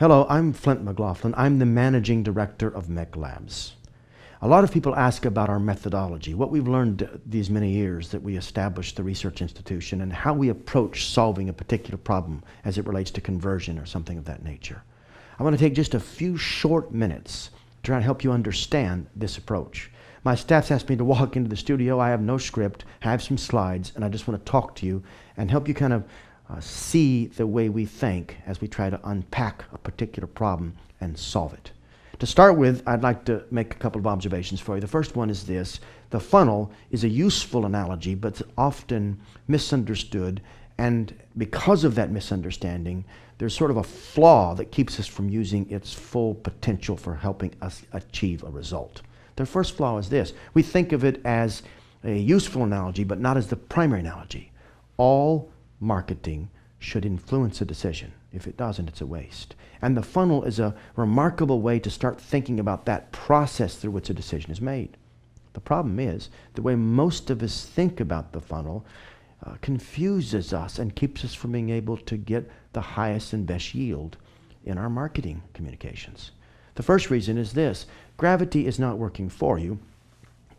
Hello, I'm Flint McGlaughlin. I'm the Managing Director of MECLABS. A lot of people ask about our methodology, what we've learned these many years that we established the research institution, and how we approach solving a particular problem as it relates to conversion or something of that nature. I want to take just a few short minutes to try to help you understand this approach. My staff's asked me to walk into the studio. I have no script, I have some slides, and I just want to talk to you and help you kind of see the way we think as we try to unpack a particular problem and solve it. To start with, I'd like to make a couple of observations for you. The first one is this: the funnel is a useful analogy, but it's often misunderstood, and because of that misunderstanding, there's sort of a flaw that keeps us from using its full potential for helping us achieve a result. The first flaw is this: we think of it as a useful analogy, but not as the primary analogy. All marketing should influence a decision. If it doesn't, it's a waste. And the funnel is a remarkable way to start thinking about that process through which a decision is made. The problem is, the way most of us think about the funnel confuses us and keeps us from being able to get the highest and best yield in our marketing communications. The first reason is this: gravity is not working for you.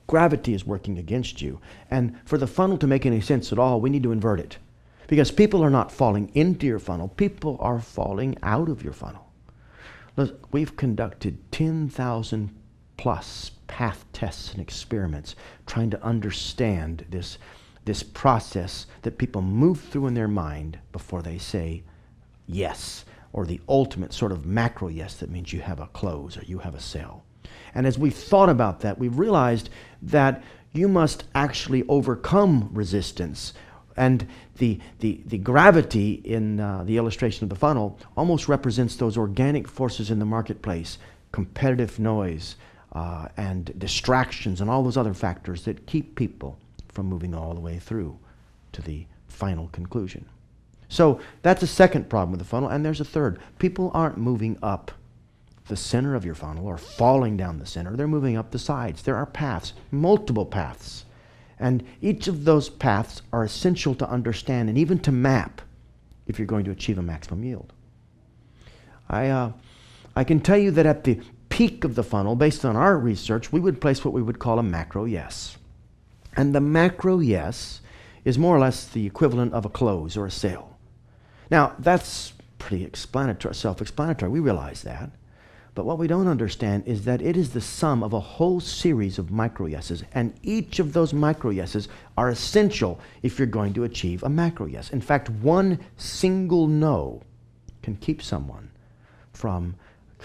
Gravity is working against you. And for the funnel to make any sense at all, we need to invert it. Because people are not falling into your funnel, people are falling out of your funnel. Look, we've conducted 10,000 plus path tests and experiments trying to understand this process that people move through in their mind before they say yes, or the ultimate sort of macro yes that means you have a close or you have a sale. And as we've thought about that, we've realized that you must actually overcome resistance. And the gravity in the illustration of the funnel almost represents those organic forces in the marketplace: competitive noise and distractions and all those other factors that keep people from moving all the way through to the final conclusion. So that's a second problem with the funnel, and there's a third. People aren't moving up the center of your funnel or falling down the center. They're moving up the sides. There are paths, multiple paths. And each of those paths are essential to understand and even to map if you're going to achieve a maximum yield. I can tell you that at the peak of the funnel, based on our research, we would place what we would call a macro yes. And the macro yes is more or less the equivalent of a close or a sale. Now, that's pretty self-explanatory. We realize that. But what we don't understand is that it is the sum of a whole series of micro yeses, and each of those micro yeses are essential if you're going to achieve a macro yes. In fact, one single no can keep someone from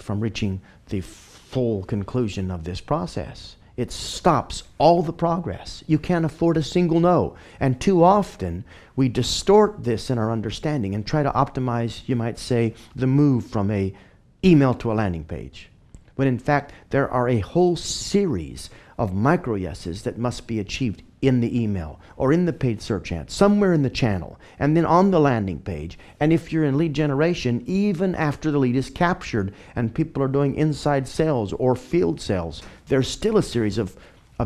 reaching the full conclusion of this process. It stops all the progress. You can't afford a single no. And too often, we distort this in our understanding and try to optimize, you might say, the move from a email to a landing page, when in fact there are a whole series of micro yeses that must be achieved in the email or in the paid search ad, somewhere in the channel, and then on the landing page. And if you're in lead generation, even after the lead is captured and people are doing inside sales or field sales, there's still a series of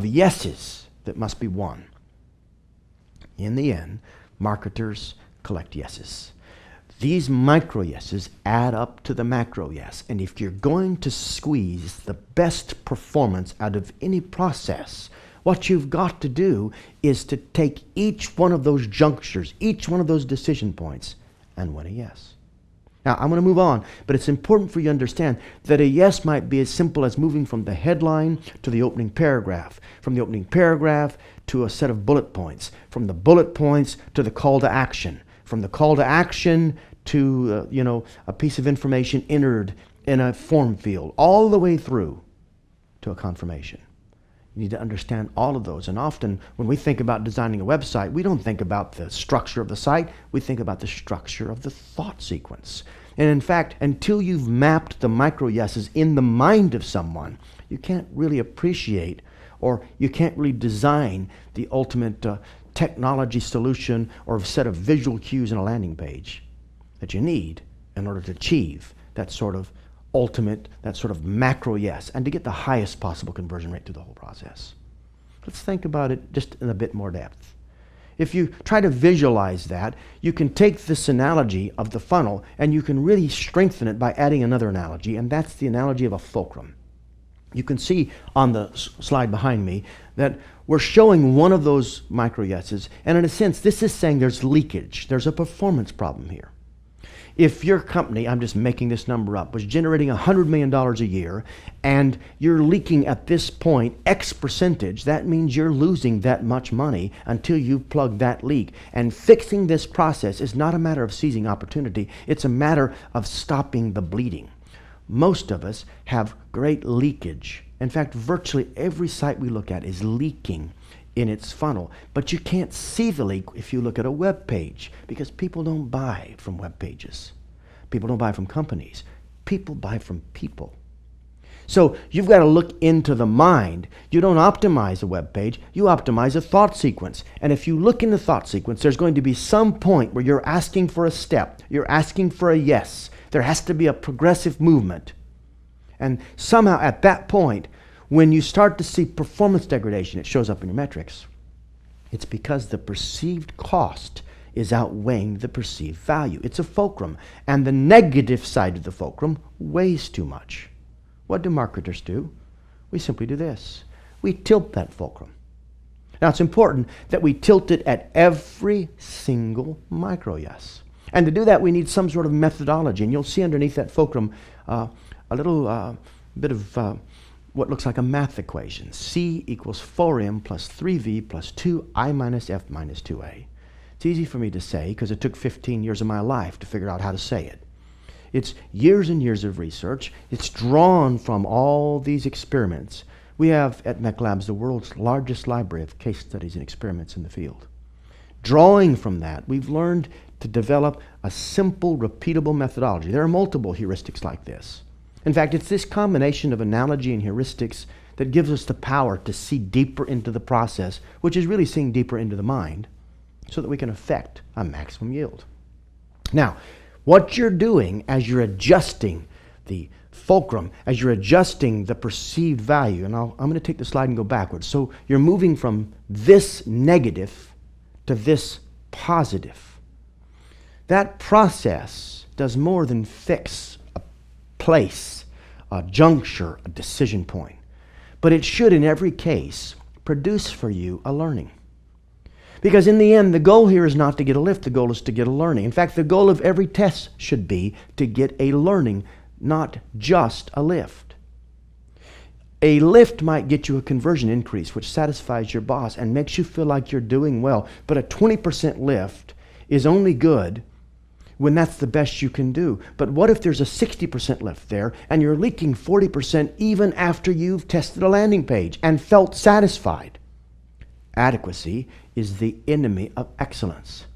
yeses that must be won. In the end, marketers collect yeses. These micro yeses add up to the macro yes. And if you're going to squeeze the best performance out of any process, what you've got to do is to take each one of those junctures, each one of those decision points, and win a yes. Now, I'm going to move on, but it's important for you to understand that a yes might be as simple as moving from the headline to the opening paragraph, from the opening paragraph to a set of bullet points, from the bullet points to the call to action, from the call to action to a piece of information entered in a form field, all the way through to a confirmation. You need to understand all of those. And often when we think about designing a website, we don't think about the structure of the site, we think about the structure of the thought sequence. And in fact, until you've mapped the micro yeses in the mind of someone, you can't really appreciate, or you can't really design the ultimate technology solution or a set of visual cues in a landing page that you need in order to achieve that sort of ultimate, that sort of macro yes, and to get the highest possible conversion rate through the whole process. Let's think about it just in a bit more depth. If you try to visualize that, you can take this analogy of the funnel and you can really strengthen it by adding another analogy, and that's the analogy of a fulcrum. You can see on the slide behind me that we're showing one of those micro yeses, and in a sense, this is saying there's leakage. There's a performance problem here. If your company, I'm just making this number up, was generating $100 million a year and you're leaking at this point X percentage, that means you're losing that much money until you plug that leak. And fixing this process is not a matter of seizing opportunity, it's a matter of stopping the bleeding. Most of us have great leakage. In fact, virtually every site we look at is leaking in its funnel. But you can't see the leak if you look at a web page, because people don't buy from web pages. People don't buy from companies. People buy from people. So you've got to look into the mind. You don't optimize a web page, you optimize a thought sequence. And if you look in the thought sequence, there's going to be some point where you're asking for a step, you're asking for a yes. There has to be a progressive movement. And somehow at that point, when you start to see performance degradation, it shows up in your metrics. It's because the perceived cost is outweighing the perceived value. It's a fulcrum, and the negative side of the fulcrum weighs too much. What do marketers do? We simply do this. We tilt that fulcrum. Now, it's important that we tilt it at every single micro yes. And to do that, we need some sort of methodology, and you'll see underneath that fulcrum a little bit of what looks like a math equation. C equals 4m plus 3v plus 2i minus f minus 2a. It's easy for me to say because it took 15 years of my life to figure out how to say it. It's years and years of research. It's drawn from all these experiments. We have at MECLABS the world's largest library of case studies and experiments in the field. Drawing from that, we've learned to develop a simple, repeatable methodology. There are multiple heuristics like this. In fact, it's this combination of analogy and heuristics that gives us the power to see deeper into the process, which is really seeing deeper into the mind, so that we can affect a maximum yield. Now, what you're doing as you're adjusting the fulcrum, as you're adjusting the perceived value, and I'm going to take the slide and go backwards. So you're moving from this negative to this positive. That process does more than fix a place, a juncture, a decision point. But it should, in every case, produce for you a learning. Because in the end, the goal here is not to get a lift, the goal is to get a learning. In fact, the goal of every test should be to get a learning, not just a lift. A lift might get you a conversion increase, which satisfies your boss and makes you feel like you're doing well. But a 20% lift is only good when that's the best you can do. But what if there's a 60% lift there and you're leaking 40% even after you've tested a landing page and felt satisfied? Adequacy is the enemy of excellence.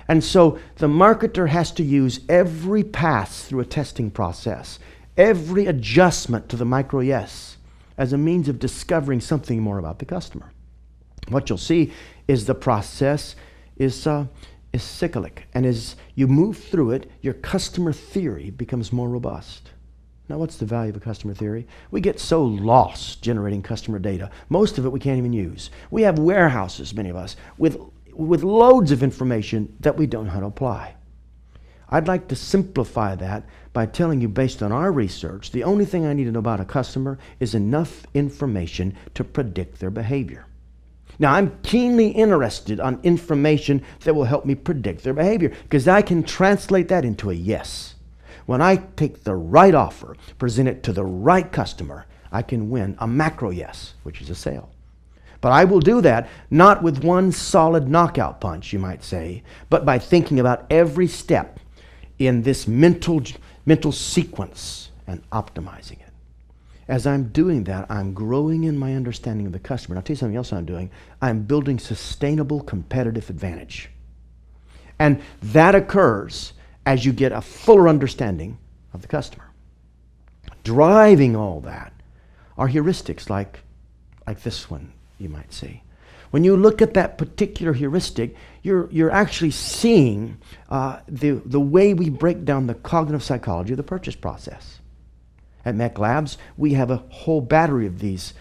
And so the marketer has to use every pass through a testing process, every adjustment to the micro yes, as a means of discovering something more about the customer. What you'll see is the process is cyclic, and as you move through it, your customer theory becomes more robust. Now, what's the value of a customer theory? We get so lost generating customer data. Most of it we can't even use. We have warehouses, many of us, with loads of information that we don't know how to apply. I'd like to simplify that by telling you, based on our research, the only thing I need to know about a customer is enough information to predict their behavior. Now, I'm keenly interested on information that will help me predict their behavior, because I can translate that into a yes. When I take the right offer, present it to the right customer, I can win a macro yes, which is a sale. But I will do that not with one solid knockout punch, you might say, but by thinking about every step in this mental sequence and optimizing it. As I'm doing that, I'm growing in my understanding of the customer. And I'll tell you something else I'm doing. I'm building sustainable competitive advantage. And that occurs as you get a fuller understanding of the customer. Driving all that are heuristics like this one, you might see. When you look at that particular heuristic, you're actually seeing the way we break down the cognitive psychology of the purchase process. At MECLABS, we have a whole battery of these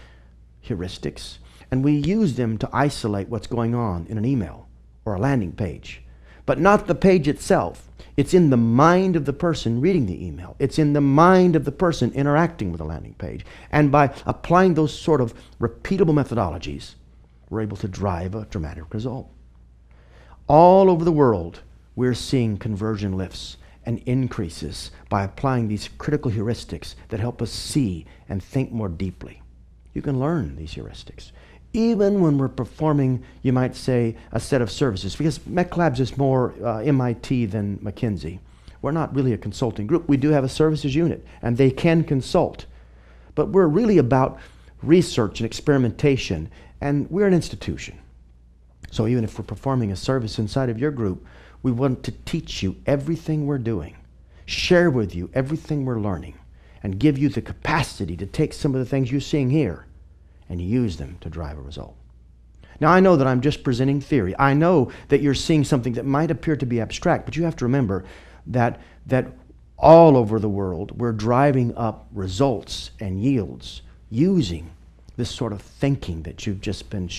heuristics, and we use them to isolate what's going on in an email or a landing page, but not the page itself. It's in the mind of the person reading the email. It's in the mind of the person interacting with the landing page. And by applying those sort of repeatable methodologies, we're able to drive a dramatic result. All over the world, we're seeing conversion lifts and increases by applying these critical heuristics that help us see and think more deeply. You can learn these heuristics. Even when we're performing, you might say, a set of services, because MECLABS is more MIT than McKinsey. We're not really a consulting group. We do have a services unit, and they can consult. But we're really about research and experimentation, and we're an institution. So even if we're performing a service inside of your group, we want to teach you everything we're doing, share with you everything we're learning, and give you the capacity to take some of the things you're seeing here and use them to drive a result. Now, I know that I'm just presenting theory. I know that you're seeing something that might appear to be abstract, but you have to remember that all over the world, we're driving up results and yields using this sort of thinking that you've just been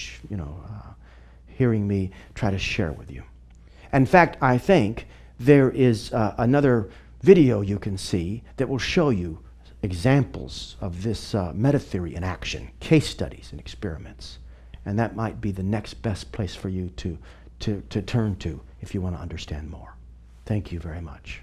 hearing me try to share with you. In fact, I think there is another video you can see that will show you examples of this meta-theory in action, case studies and experiments. And that might be the next best place for you to turn to if you want to understand more. Thank you very much.